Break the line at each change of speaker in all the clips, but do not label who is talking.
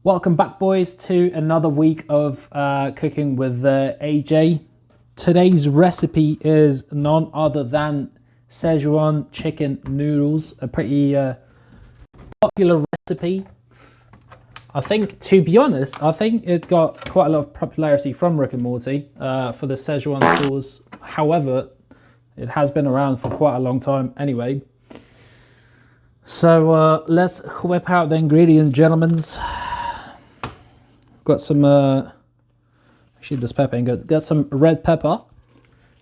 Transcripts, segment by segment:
Welcome back, boys, to another week of cooking with AJ. Today's recipe is none other than Szechuan chicken noodles, a pretty popular recipe. I think, to be honest, I think it got quite a lot of popularity from Rick and Morty for the Szechuan sauce. However, it has been around for quite a long time anyway. So let's whip out the ingredients, gentlemen. Got some, actually this pepper ain't good. Got some red pepper,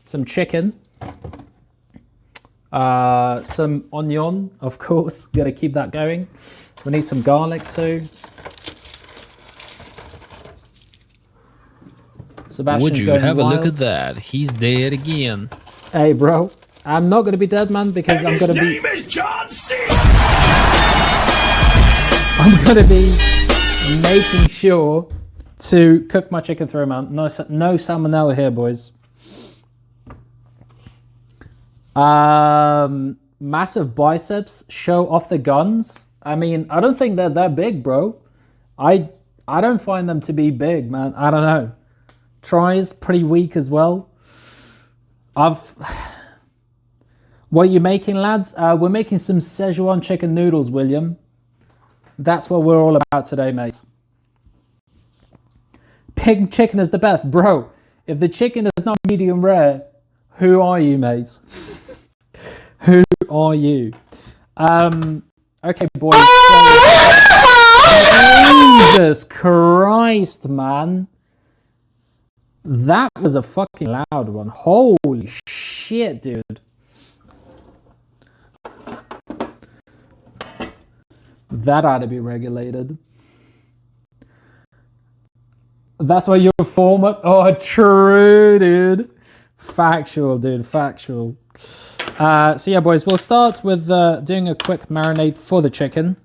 some chicken, some onion, of course. Gotta keep that going. We need some garlic too. Sebastian's
Would you
going
have
wild.
a look at that? He's dead again.
Hey, bro. I'm not gonna be dead, man, because I'm gonna be.
His name is John C.
I'm gonna be making sure to cook my chicken through, man. No salmonella here, boys. Massive biceps, show off the guns. I mean, I don't think they're that big, bro. I don't find them to be big, man. I don't know. Tries pretty weak as well. What are you making, lads? We're making some Szechuan chicken noodles, William. That's what we're all about today, mate. Pig chicken is the best. Bro, if the chicken is not medium rare, who are you, mate? Who are you? Okay, boys. Jesus Christ, man. That was a fucking loud one. Holy shit, dude. That ought to be regulated. That's why you're former. Oh, true, dude. Factual, dude. Factual. So yeah, boys, we'll start with doing a quick marinade for the chicken.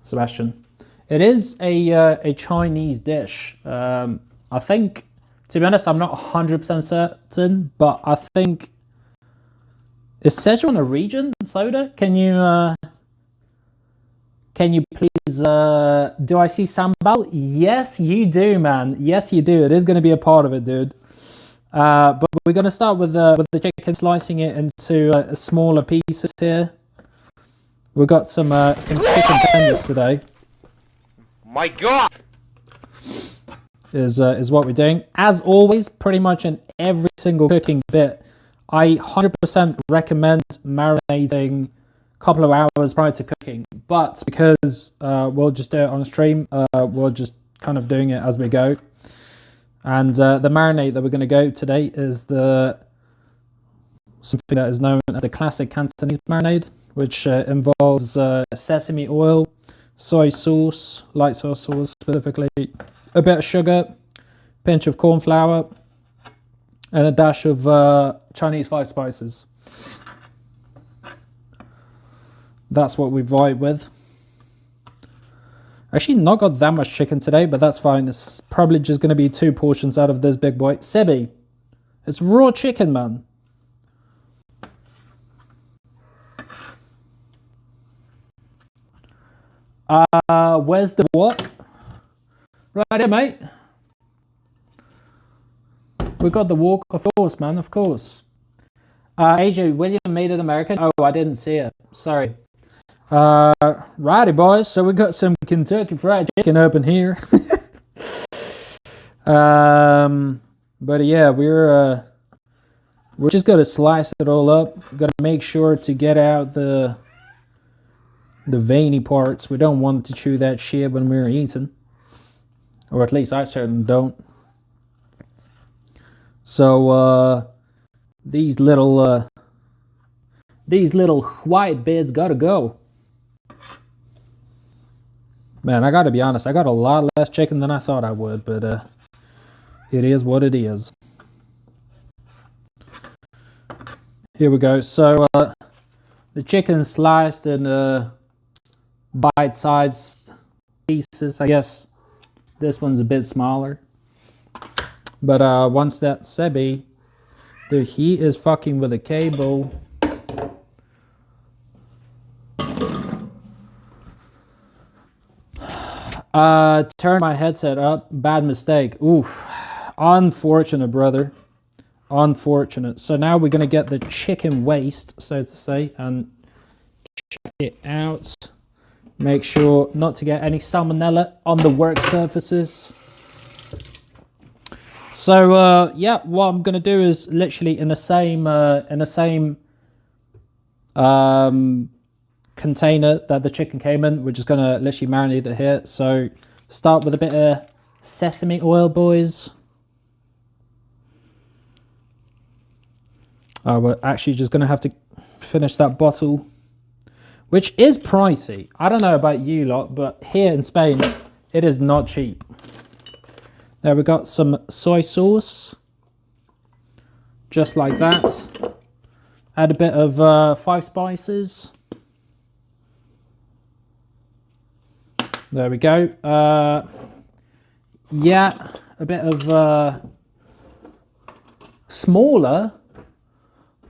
Sebastian, it is a Chinese dish. I think, to be honest, I'm not 100% certain, but I think, is Szechuan a region, Soda? Can you please, do I see sambal? Yes, you do, man. Yes, you do. It is going to be a part of it, dude. But we're going to start with the chicken, slicing it into smaller pieces here. We've got some chicken tenders today.
My God!
Is what we're doing. As always, pretty much in every single cooking bit, I 100% recommend marinating a couple of hours prior to cooking. But because we'll just do it on stream, we're just kind of doing it as we go. And the marinade that we're going to go today is something that is known as the classic Cantonese marinade, which involves sesame oil, soy sauce, light soy sauce specifically, a bit of sugar, pinch of corn flour, and a dash of Chinese 5 spices. That's what we vibe with. Actually, not got that much chicken today, but that's fine. It's probably just going to be 2 portions out of this big boy. Sebi, it's raw chicken, man. Where's the wok? Right here, mate. We got the wok, of course, man, of course. AJ, William made it American. Oh, I didn't see it. Sorry. Righty, boys. So we got some Kentucky Fried Chicken up in here. But yeah, we're just gonna slice it all up. Gotta make sure to get out the veiny parts. We don't want to chew that shit when we're eating, or at least I certainly don't. So these little white bits gotta go. Man, I gotta be honest, I got a lot less chicken than I thought I would, but it is what it is. Here we go. So the chicken sliced in bite-sized pieces. I guess this one's a bit smaller. But once that Sebi, dude, he is fucking with a cable. Turn my headset up. Bad mistake. Oof. Unfortunate, brother. Unfortunate. So now we're going to get the chicken waist, so to say, and check it out. Make sure not to get any salmonella on the work surfaces. So yeah, what I'm going to do is literally in the same container that the chicken came in, we're just going to literally marinate it here. So start with a bit of sesame oil, boys. We're actually just going to have to finish that bottle, which is pricey. I don't know about you lot, but here in Spain, it is not cheap. There we got some soy sauce, just like that. Add a bit of 5 spices. There we go. Yeah, a bit of smaller.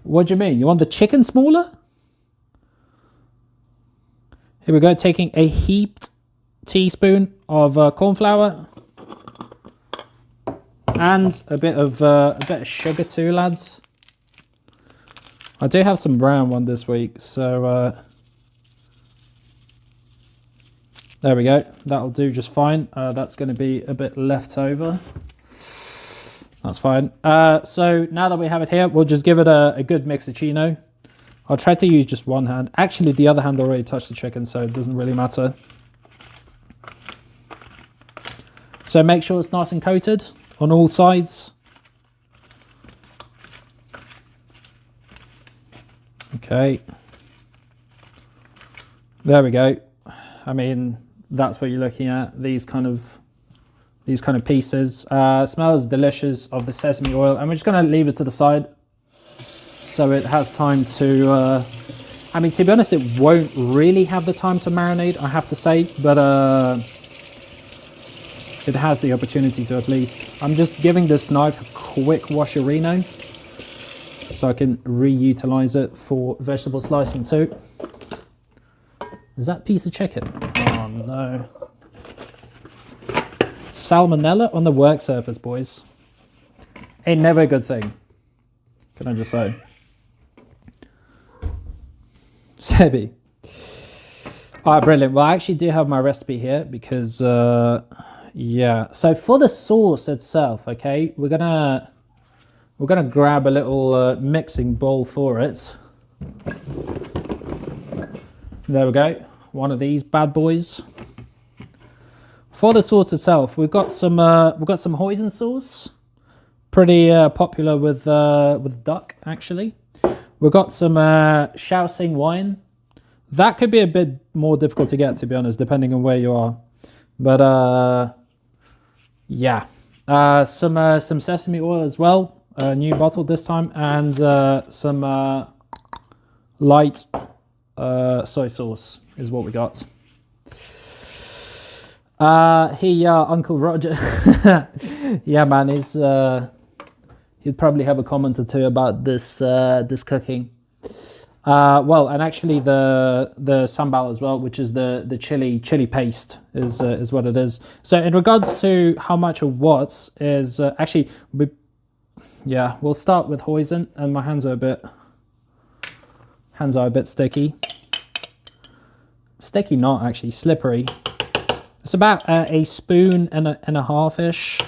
What do you mean? You want the chicken smaller? Here we go, taking a heaped teaspoon of corn flour and a bit of sugar too, lads. I do have some brown one this week, so there we go. That'll do just fine. That's going to be a bit left over. That's fine. So now that we have it here, we'll just give it a good mixicino. I'll try to use just one hand. Actually, the other hand already touched the chicken, so it doesn't really matter. So make sure it's nice and coated on all sides. Okay. There we go. I mean, that's what you're looking at. These kind of pieces. Smells delicious of the sesame oil, and we're just going to leave it to the side so it has time to I mean, to be honest, it won't really have the time to marinate, I have to say, but it has the opportunity to, at least. I'm just giving this knife a quick washerino so I can reutilize it for vegetable slicing too. Is that piece of chicken? Oh no. Salmonella on the work surface, boys. Ain't never a good thing. Can I just say? Sebi. Alright, brilliant. Well, I actually do have my recipe here because, yeah. So for the sauce itself, okay, we're gonna grab a little mixing bowl for it. There we go. One of these bad boys. For the sauce itself, we've got some hoisin sauce, pretty popular with duck actually. We've got some Szechuan wine. That could be a bit more difficult to get, to be honest, depending on where you are. But yeah, some sesame oil as well, new bottle this time, and some light soy sauce is what we got. Uncle Roger. Yeah, man, he'd probably have a comment or two about this cooking. Well, and actually the sambal as well, which is the chili paste, is what it is. So in regards to how much of what is actually, we'll start with hoisin, and my hands are a bit sticky. Sticky, not actually slippery. It's about a spoon and a half-ish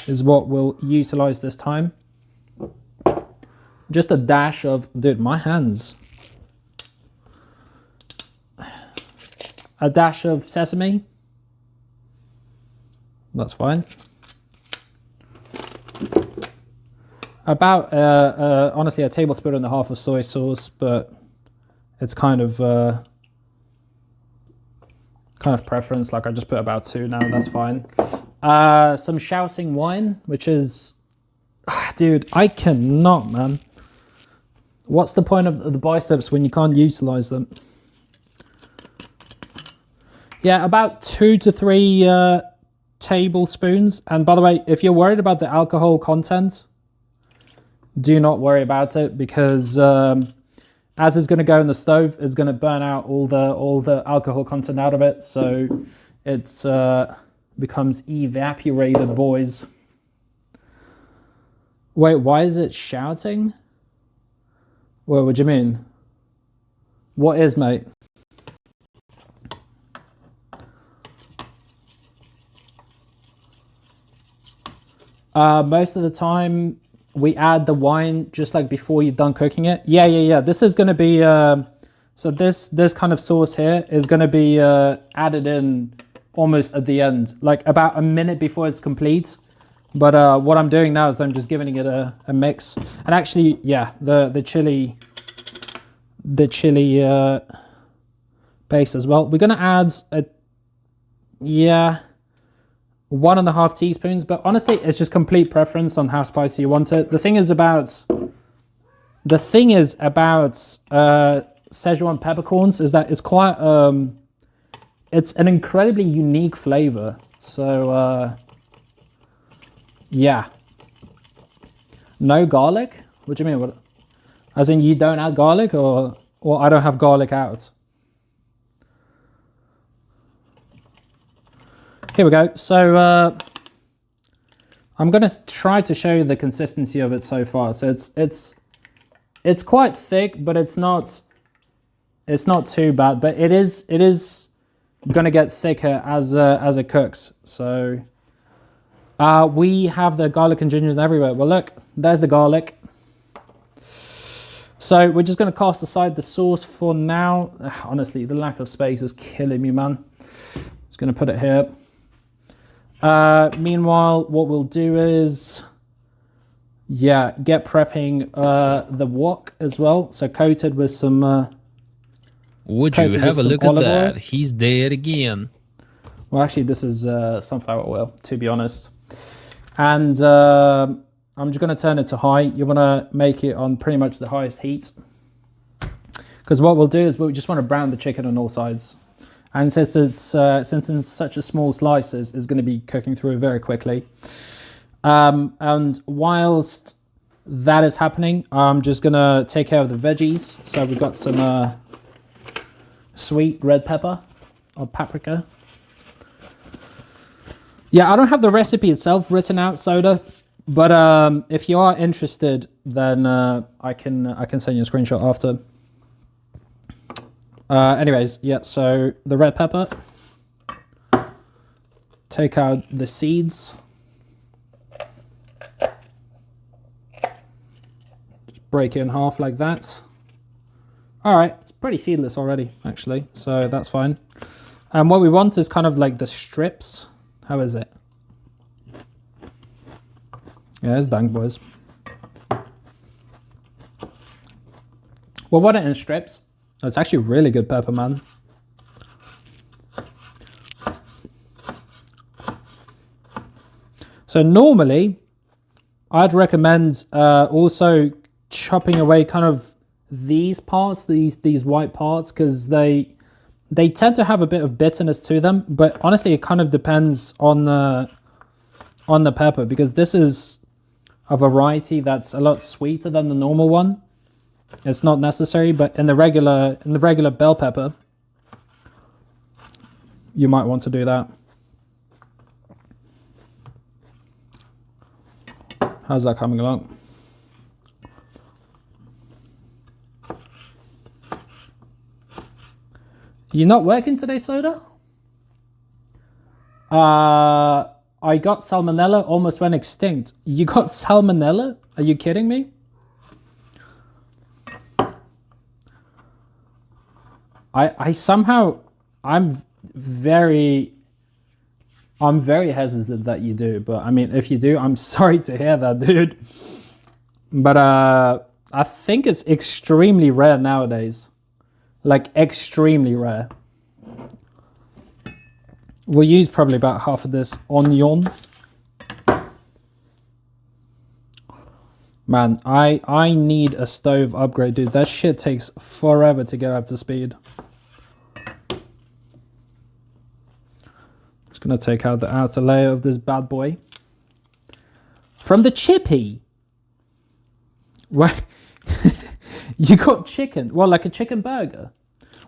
is what we'll utilize this time. Just a dash of, dude, my hands. A dash of sesame. That's fine. About, honestly, a tablespoon and a half of soy sauce, but it's kind of preference. Like I just put about 2 now, that's fine. Some Szechuan wine, which is, dude, I cannot, man. What's the point of the biceps when you can't utilize them? Yeah, about 2 to 3 tablespoons. And by the way, if you're worried about the alcohol content, do not worry about it, because as it's going to go in the stove, it's going to burn out all the alcohol content out of it, so it's becomes evaporated, boys. Wait, why is it shouting? Well, what do you mean? What is, mate? Most of the time, we add the wine just like before you're done cooking it. Yeah. This is going to be, so this kind of sauce here is going to be added in almost at the end, like about a minute before it's complete. But what I'm doing now is I'm just giving it a mix. And actually, yeah, the chili paste as well. We're going to add 1.5 teaspoons, but honestly, it's just complete preference on how spicy you want it. The thing is about Szechuan peppercorns is that it's quite it's an incredibly unique flavor. So yeah, no garlic. What do you mean? What? As in you don't add garlic, or I don't have garlic out? Here we go. So I'm going to try to show you the consistency of it so far. So it's quite thick, but it's not too bad. But it is going to get thicker as it cooks. So we have the garlic and ginger everywhere. Well, look, there's the garlic. So we're just going to cast aside the sauce for now. Honestly, the lack of space is killing me, man. Just going to put it here. Meanwhile, what we'll do is, get prepping the wok as well. So coated with some.
Would you have a look at that? He's dead again.
Well, actually, this is sunflower oil, to be honest. And I'm just going to turn it to high. You want to make it on pretty much the highest heat. Because what we'll do is we just want to brown the chicken on all sides. And since it's such a small slices, it's going to be cooking through very quickly. And whilst that is happening, I'm just going to take care of the veggies. So we've got some sweet red pepper or paprika. Yeah, I don't have the recipe itself written out, Soda. But if you are interested, then I can send you a screenshot after. Anyways, yeah, so the red pepper. Take out the seeds. Just break it in half like that. All right, it's pretty seedless already, actually, so that's fine. And what we want is kind of like the strips. How is it? Yeah, it's done, boys. Well, what it in strips? It's actually really good pepper, man. So normally, I'd recommend also chopping away kind of these parts, these white parts, because they tend to have a bit of bitterness to them. But honestly, it kind of depends on the pepper, because this is a variety that's a lot sweeter than the normal one. It's not necessary, but in the regular bell pepper, you might want to do that. How's that coming along? You're not working today, Soda? I got salmonella, almost went extinct. You got salmonella? Are you kidding me? I'm very hesitant that you do, but I mean, if you do, I'm sorry to hear that, dude. But I think it's extremely rare nowadays. Like, extremely rare. We'll use probably about half of this onion. Man, I need a stove upgrade, dude. That shit takes forever to get up to speed. Just gonna take out the outer layer of this bad boy. From the chippy. What? You got chicken? Well, like a chicken burger?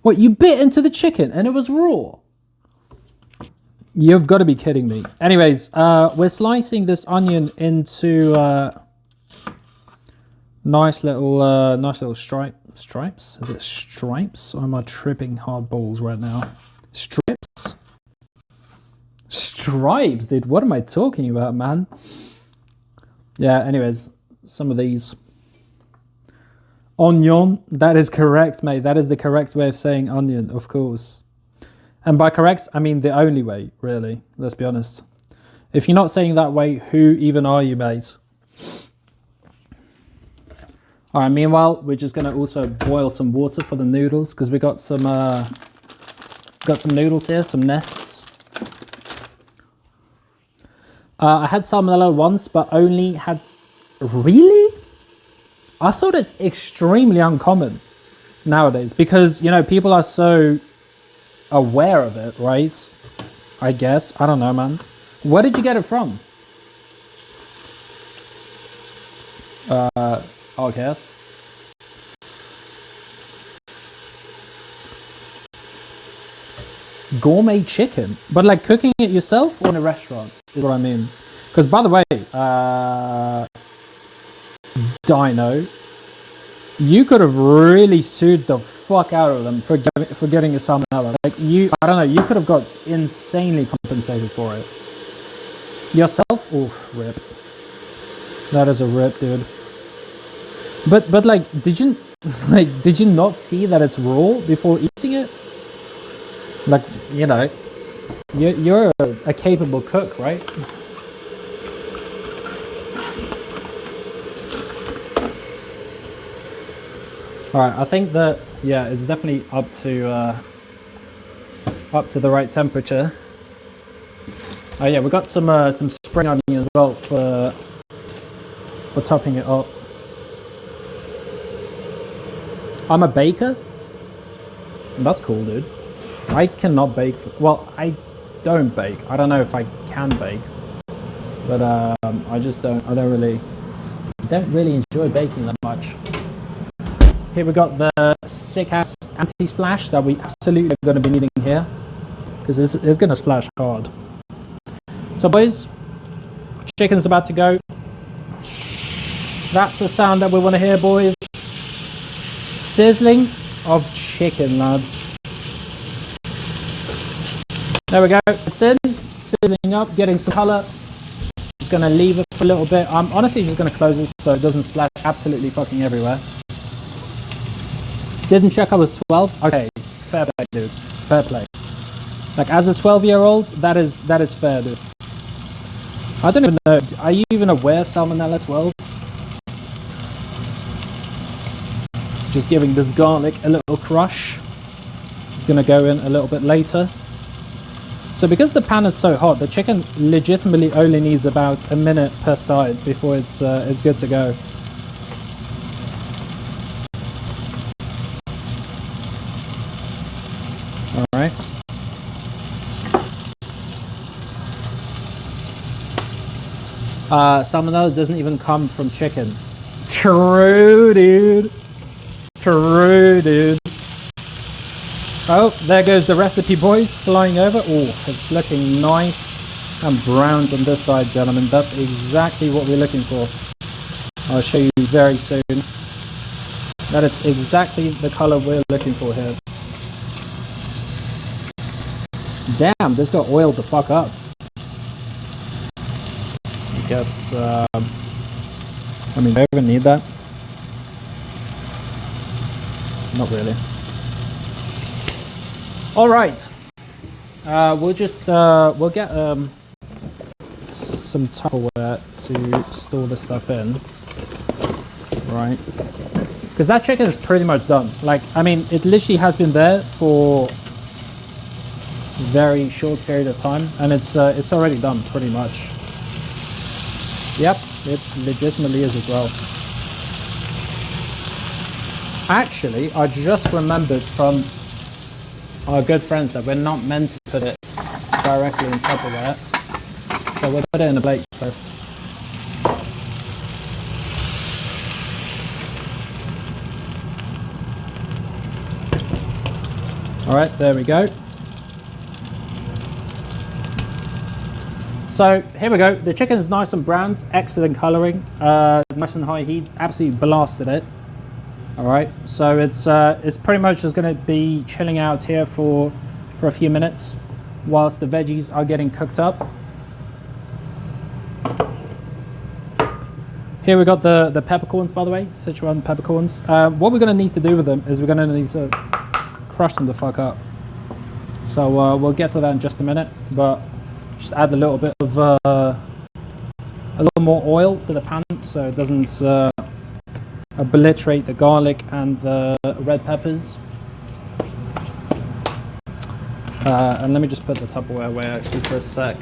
What, you bit into the chicken and it was raw? You've got to be kidding me. Anyways, we're slicing this onion into nice little stripes. Is it stripes? Or am I tripping hard balls right now? Strips? Stripes, dude. What am I talking about, man? Yeah, anyways, some of these. Onion, that is correct, mate. That is the correct way of saying onion, of course. And by correct, I mean the only way, really. Let's be honest. If you're not saying that way, who even are you, mate? All right, meanwhile, we're just going to also boil some water for the noodles because we got some noodles here, some nests. I had salmonella once, but only had... Really? I thought it's extremely uncommon nowadays because, you know, people are so aware of it, right? I guess. I don't know, man. Where did you get it from? I guess. Gourmet chicken? But like cooking it yourself or in a restaurant is what I mean. Because by the way, Dino, you could have really sued the fuck out of them for getting a salmonella. Like I don't know, you could have got insanely compensated for it. Yourself? Oof, rip. That is a rip, dude. But like, did you not see that it's raw before eating it? Like, you know, you're a capable cook, right? All right, I think that, yeah, it's definitely up to the right temperature. Oh yeah, we got some spring onion as well for topping it up. I'm a baker. That's cool, dude. I cannot bake. Well, I don't bake. I don't know if I can bake, but I just don't. I don't really enjoy baking that much. Here we got the sick ass anti-splash that we absolutely are going to be needing here because it's going to splash hard. So boys, chicken's about to go. That's the sound that we want to hear, boys. Sizzling of chicken, lads. There we go. It's in, sizzling up, getting some colour. Just going to leave it for a little bit. I'm honestly just going to close this so it doesn't splash absolutely fucking everywhere. Didn't check I was 12. Okay, fair play, dude. Fair play. Like as a 12-year-old, that is fair, dude. I don't even know. Are you even aware of salmonella 12? Just giving this garlic a little crush. It's gonna go in a little bit later. So because the pan is so hot, the chicken legitimately only needs about a minute per side before it's good to go. All right. Salmonella doesn't even come from chicken. True, dude. True, dude. Oh, there goes the recipe, boys, flying over. Oh, it's looking nice and browned on this side, gentlemen. That's exactly what we're looking for. I'll show you very soon. That is exactly the color we're looking for here. Damn, this got oiled the fuck up. I guess, I mean, do I even need that? Not really. All right. We'll just, we'll get some Tupperware to store this stuff in. Right. Because that chicken is pretty much done. Like, I mean, it literally has been there for very short period of time, and it's already done pretty much. Yep, it legitimately is as well. Actually, I just remembered from our good friends that we're not meant to put it directly in Tupperware, so we'll put it in a plate first. All right, there we go. So here we go. The chicken is nice and browned, excellent coloring, nice and high heat, absolutely blasted it. All right, so it's pretty much just going to be chilling out here for a few minutes whilst the veggies are getting cooked up. Here we got the peppercorns, by the way, Szechuan peppercorns. What we're going to need to do with them is we're going to need to crush them the fuck up. So we'll get to that in just a minute, but just add a little bit of a little more oil to the pan so it doesn't obliterate the garlic and the red peppers. And let me just put the Tupperware away actually for a sec.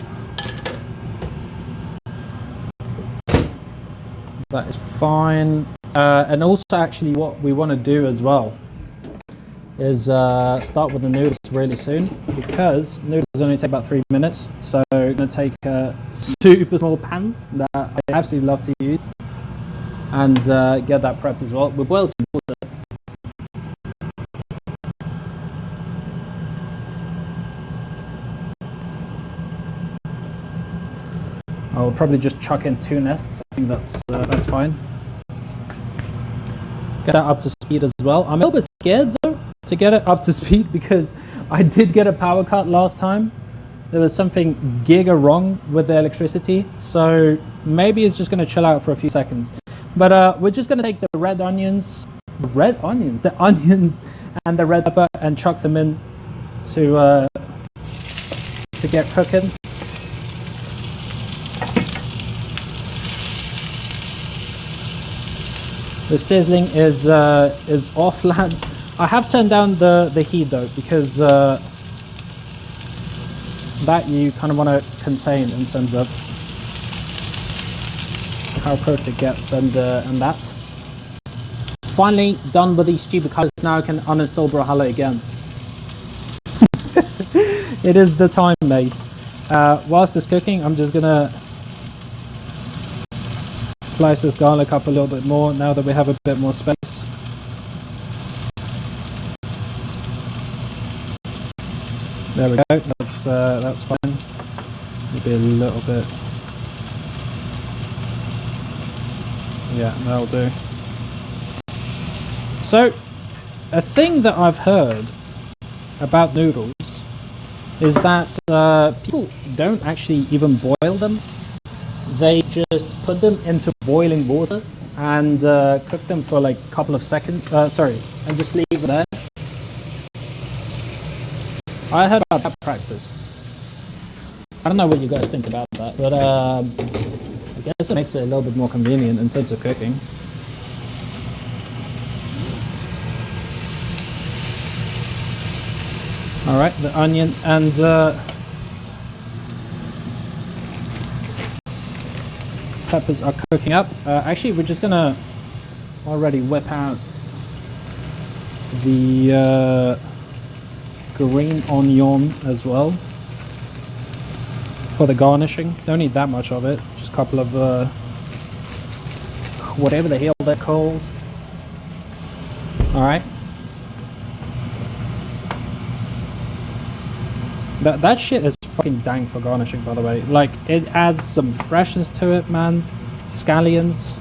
That is fine. And also actually what we want to do as well is start with the noodles really soon, because noodles only take about 3 minutes. So I'm going to take a super small pan that I absolutely love to use and get that prepped as well. We boil some water. I'll probably just chuck in 2 nests. I think that's fine. Get that up to speed as well. I'm a little bit scared though to get it up to speed because I did get a power cut last time. There was something giga wrong with the electricity, so maybe it's just going to chill out for a few seconds. But we're just going to take the onions and the red pepper and chuck them in to get cooking. The sizzling is off, lads. I have turned down the heat though, because that you kind of want to contain in terms of how cooked it gets and that. Finally done with these stupid colors. Now I can uninstall Brawlhalla again. It is the time, mate. Whilst it's cooking, I'm just gonna slice this garlic up a little bit more now that we have a bit more space. There we go. That's fine. Maybe a little bit. Yeah, that'll do. So, a thing that I've heard about noodles is that people don't actually even boil them. They just put them into boiling water and cook them for like a couple of seconds. And just leave it there. I heard about that practice. I don't know what you guys think about that, but I guess it makes it a little bit more convenient in terms of cooking. All right, the onion and peppers are cooking up. Actually, we're just gonna already whip out the green onion as well for the garnishing. Don't need that much of it, just a couple of whatever the hell they're called. All right, that shit is fucking dang for garnishing, by the way. Like, it adds some freshness to it, man. Scallions.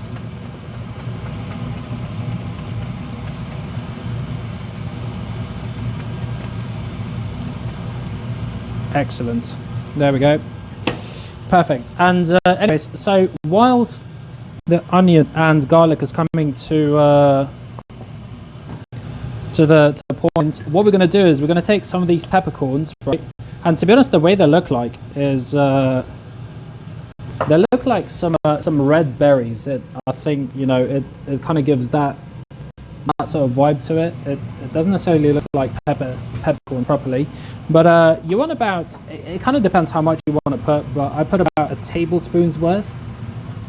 Excellent. There we go. Perfect. And anyways, so whilst the onion and garlic is coming to the point, what we're going to do is we're going to take some of these peppercorns, right? And to be honest, the way they look like is they look like some red berries. I think, you know, it kind of gives that sort of vibe to it. It doesn't necessarily look like peppercorn properly, but you want about, it kind of depends how much you want to put, but I put about a tablespoon's worth,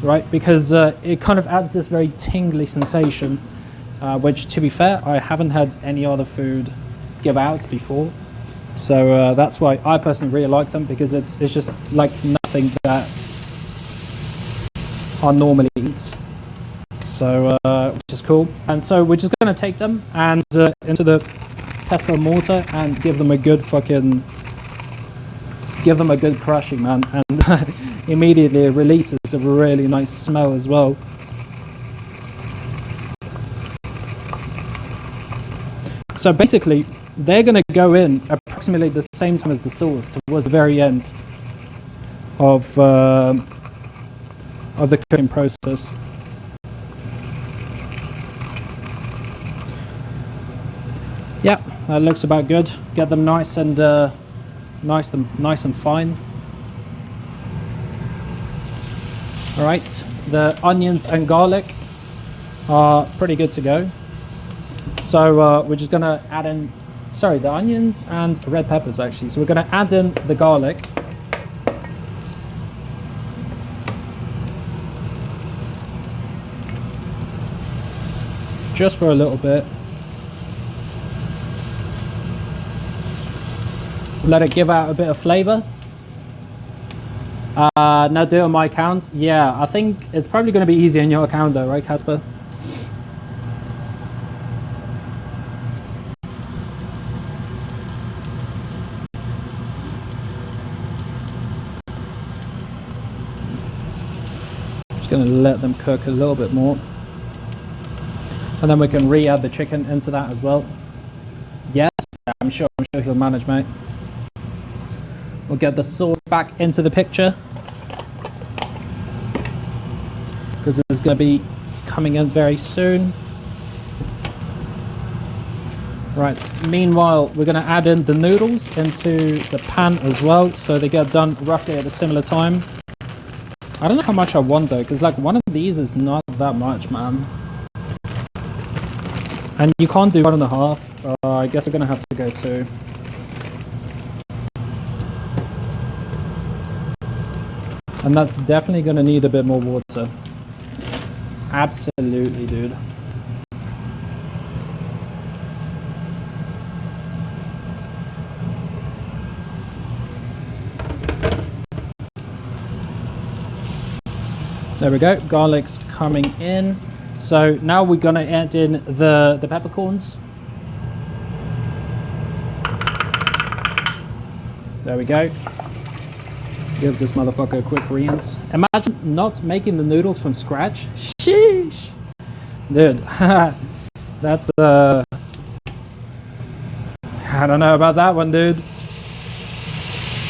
right? Because it kind of adds this very tingly sensation, which, to be fair, I haven't had any other food give out before. So that's why I personally really like them, because it's just like nothing that I normally eat. So which is cool. And so we're just going to take them and into the pestle and mortar and give them a good crushing, man. And immediately it releases a really nice smell as well. So basically, they're going to go in approximately the same time as the sauce, towards the very end of the cooking process. Yeah, that looks about good. Get them nice and nice and fine. All right, the onions and garlic are pretty good to go. So we're just gonna add in, the onions and red peppers actually. So we're gonna add in the garlic. Just for a little bit. Let it give out a bit of flavor. Now do it on my account. Yeah, I think it's probably gonna be easier on your account though, right, Casper? Going to let them cook a little bit more, and then we can re-add the chicken into that as well. Yes, I'm sure he'll manage, mate. We'll get the sauce back into the picture because it's going to be coming in very soon. Right, meanwhile we're going to add in the noodles into the pan as well, so they get done roughly at a similar time. I don't know how much I want though, because like one of these is not that much, man. And you can't do 1.5. I guess we're gonna have to go 2. And that's definitely gonna need a bit more water. Absolutely, dude. There we go, garlic's coming in. So now we're gonna add in the peppercorns. There we go. Give this motherfucker a quick rinse. Imagine not making the noodles from scratch. Sheesh. Dude, that's I don't know about that one, dude.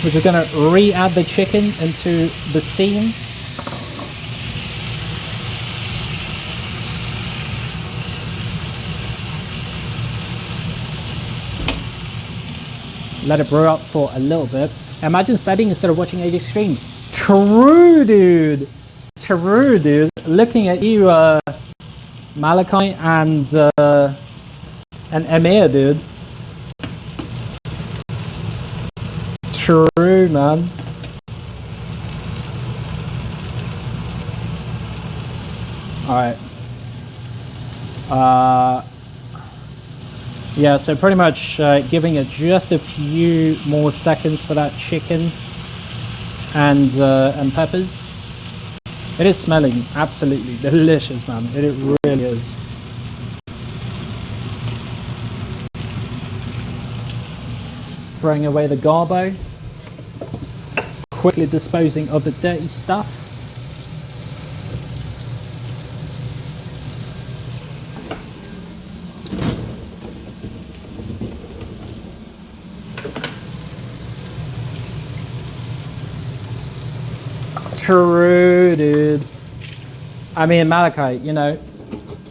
We're just gonna re-add the chicken into the scene. Let it brew up for a little bit. Imagine studying instead of watching AJ stream. True, dude. True, dude. Looking at you, Malachi and Emir, dude. True, man. All right. Yeah, so pretty much giving it just a few more seconds for that chicken and peppers. It is smelling absolutely delicious, man. It really is. Throwing away the garbo. Quickly disposing of the dirty stuff. True, dude. I mean, Malachi, you know,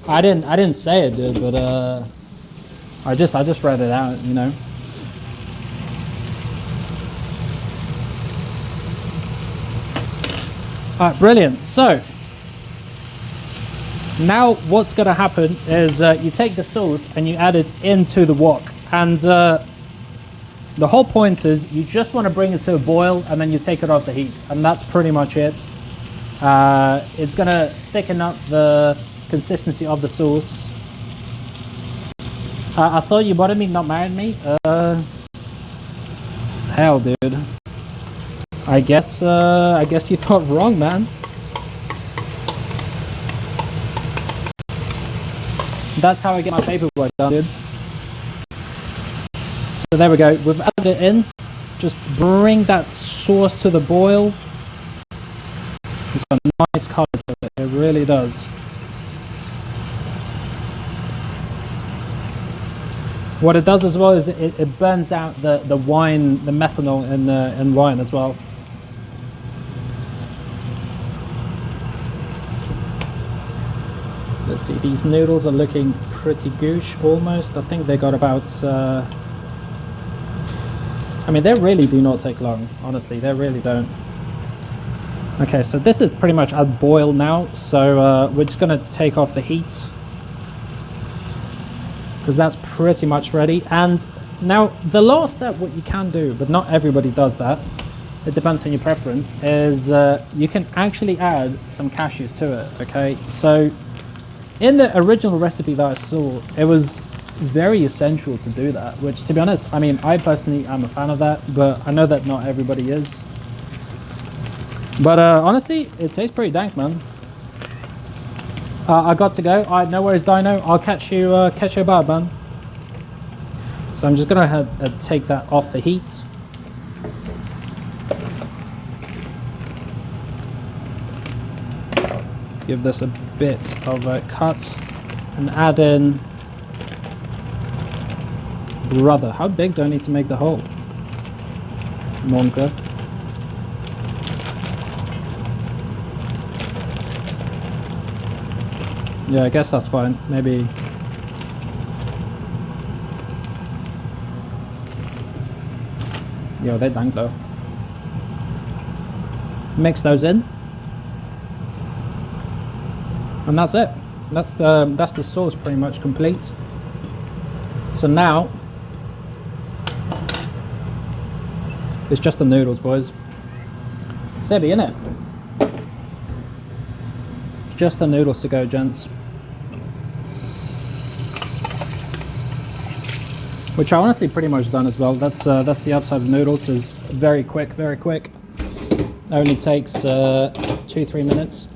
I didn't say it, dude, but I just read it out, you know. All right, brilliant. So now what's going to happen is you take the sauce and you add it into the wok, and the whole point is you just want to bring it to a boil and then you take it off the heat, and that's pretty much it. It's going to thicken up the consistency of the sauce. I thought you wanted me, not married me. Hell, dude. I guess you thought wrong, man. That's how I get my paperwork done, dude. there we go. We've added it in. Just bring that sauce to the boil. It's got a nice color to it. It really does. What it does as well is it burns out the wine, the methanol in wine as well. Let's see, these noodles are looking pretty goosh almost. I think they got about, I mean, they really do not take long, honestly, they really don't. Okay, so this is pretty much at boil now, so we're just gonna take off the heat, because that's pretty much ready. And now the last step, what you can do, but not everybody does that, it depends on your preference, is you can actually add some cashews to it, okay? So in the original recipe that I saw, it was very essential to do that, which, to be honest, I mean, I personally am a fan of that, but I know that not everybody is. But honestly, it tastes pretty dank, man. I got to go. All right, no worries, Dino. I'll catch you about, man. So I'm just gonna take that off the heat. Give this a bit of a cut and add in. Brother, how big do I need to make the hole? Monka. Yeah, I guess that's fine. Maybe. Yo, they're dank though. Mix those in. And that's it. That's the sauce pretty much complete. So now it's just the noodles, boys. It's heavy, innit? Just the noodles to go, gents. Which are honestly pretty much done as well. That's the upside of noodles, is very quick, very quick. Only takes 2-3 minutes.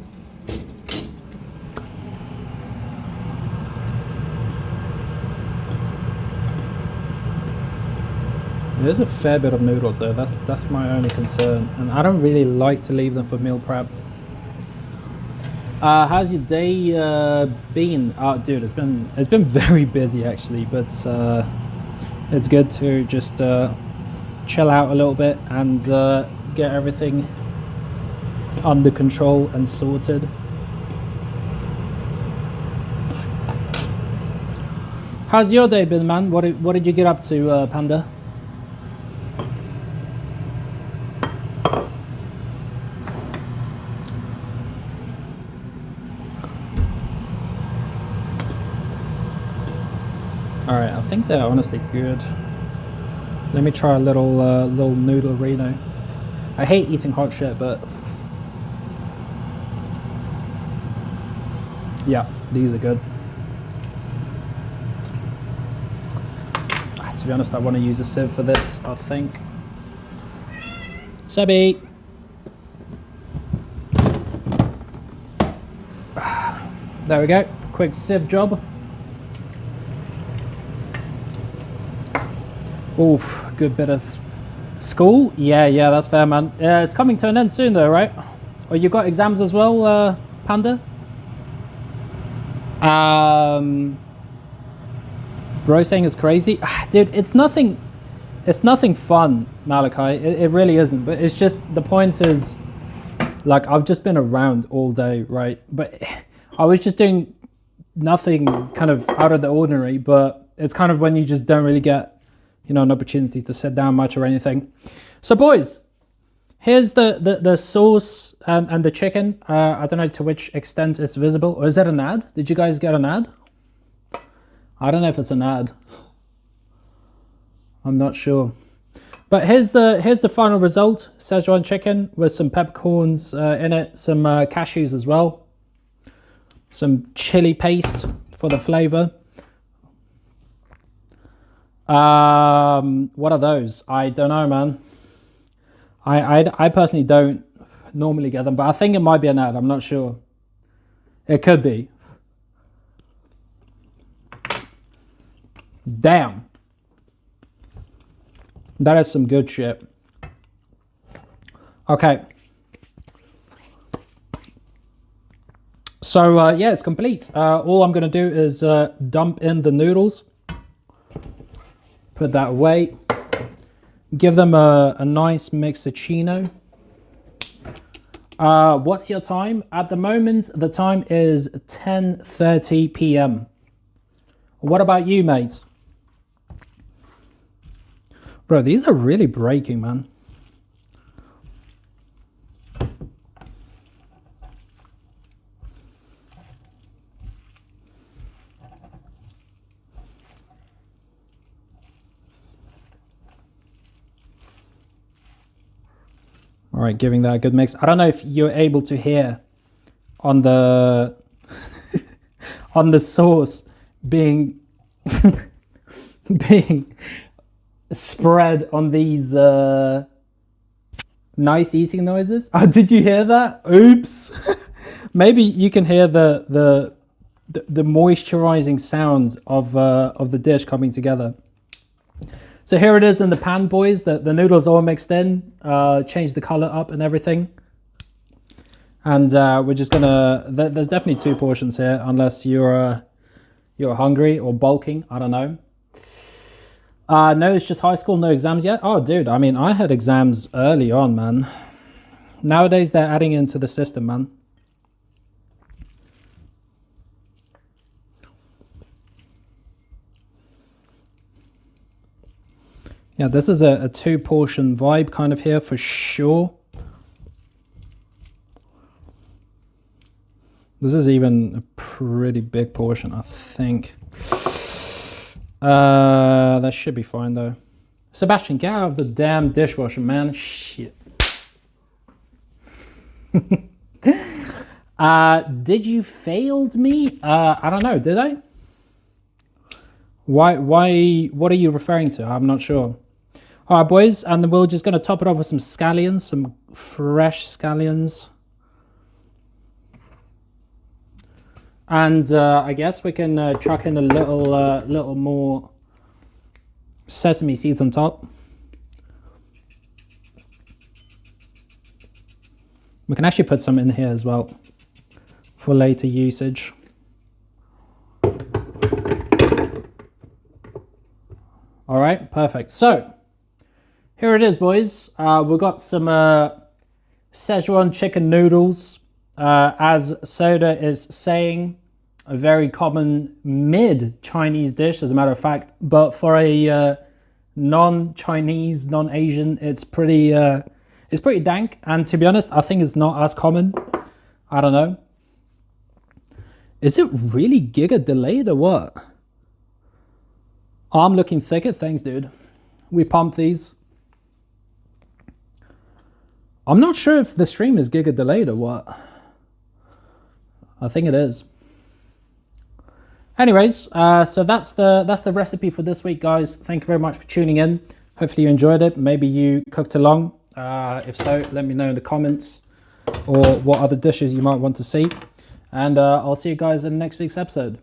There's a fair bit of noodles though. That's my only concern, and I don't really like to leave them for meal prep. How's your day been? Oh, dude, it's been very busy actually, but it's good to just chill out a little bit and get everything under control and sorted. How's your day been, man? What did you get up to, Panda? Alright, I think they're honestly good. Let me try a little noodle Reno. I hate eating hot shit, but yeah, these are good. To be honest, I want to use a sieve for this, I think. Sebi! There we go, quick sieve job. Oof, good bit of school. Yeah, that's fair, man. It's coming to an end soon though, right? Oh, you got exams as well, Panda? Bro saying it's crazy. Dude, it's nothing fun, Malachi. It really isn't, but it's just, the point is, like, I've just been around all day, right? But I was just doing nothing kind of out of the ordinary, but it's kind of when you just don't really get, you know, an opportunity to sit down much or anything. So boys, here's the sauce and the chicken. I don't know to which extent it's visible. Or is that an ad? Did you guys get an ad? I don't know if it's an ad. I'm not sure. But here's the final result. Szechuan chicken with some peppercorns in it, some cashews as well. Some chili paste for the flavor. What are those? I don't know, man. I personally don't normally get them, but I think it might be an ad. I'm not sure. It could be. Damn. That is some good shit. Okay. So, yeah, it's complete. All I'm going to do is dump in the noodles. Put that away. Give them a nice mixuccino. What's your time? At the moment, the time is 10:30 p.m. What about you, mate? Bro, these are really breaking, man. All right, giving that a good mix. I don't know if you're able to hear on the on the sauce being being spread on these nice eating noises. Oh, did you hear that? Oops. Maybe you can hear the moisturizing sounds of the dish coming together. So here it is in the pan, boys. The noodles all mixed in, changed the color up and everything. And we're just gonna, there's definitely 2 portions here, unless you're hungry or bulking, I don't know. No, it's just high school, no exams yet. Oh, dude, I mean, I had exams early on, man. Nowadays, they're adding into the system, man. Yeah, this is a 2-portion vibe kind of here for sure. This is even a pretty big portion, I think. That should be fine though. Sebastian, get out of the damn dishwasher, man. Shit. Did you failed me? I don't know, did I? Why, what are you referring to? I'm not sure. All right, boys, and then we're just going to top it off with some scallions, some fresh scallions. And I guess we can chuck in a little more sesame seeds on top. We can actually put some in here as well for later usage. All right, perfect. So here it is, boys. We've got some Szechuan chicken noodles. As Soda is saying, a very common mid-Chinese dish, as a matter of fact. But for a non-Chinese, non-Asian, it's pretty dank. And to be honest, I think it's not as common. I don't know. Is it really giga delayed or what? I'm looking thicker. Thanks, dude. We pump these. I'm not sure if the stream is giga delayed or what. I think it is. Anyways, so that's the recipe for this week, guys. Thank you very much for tuning in. Hopefully you enjoyed it. Maybe you cooked along. If so, let me know in the comments or what other dishes you might want to see. And I'll see you guys in next week's episode.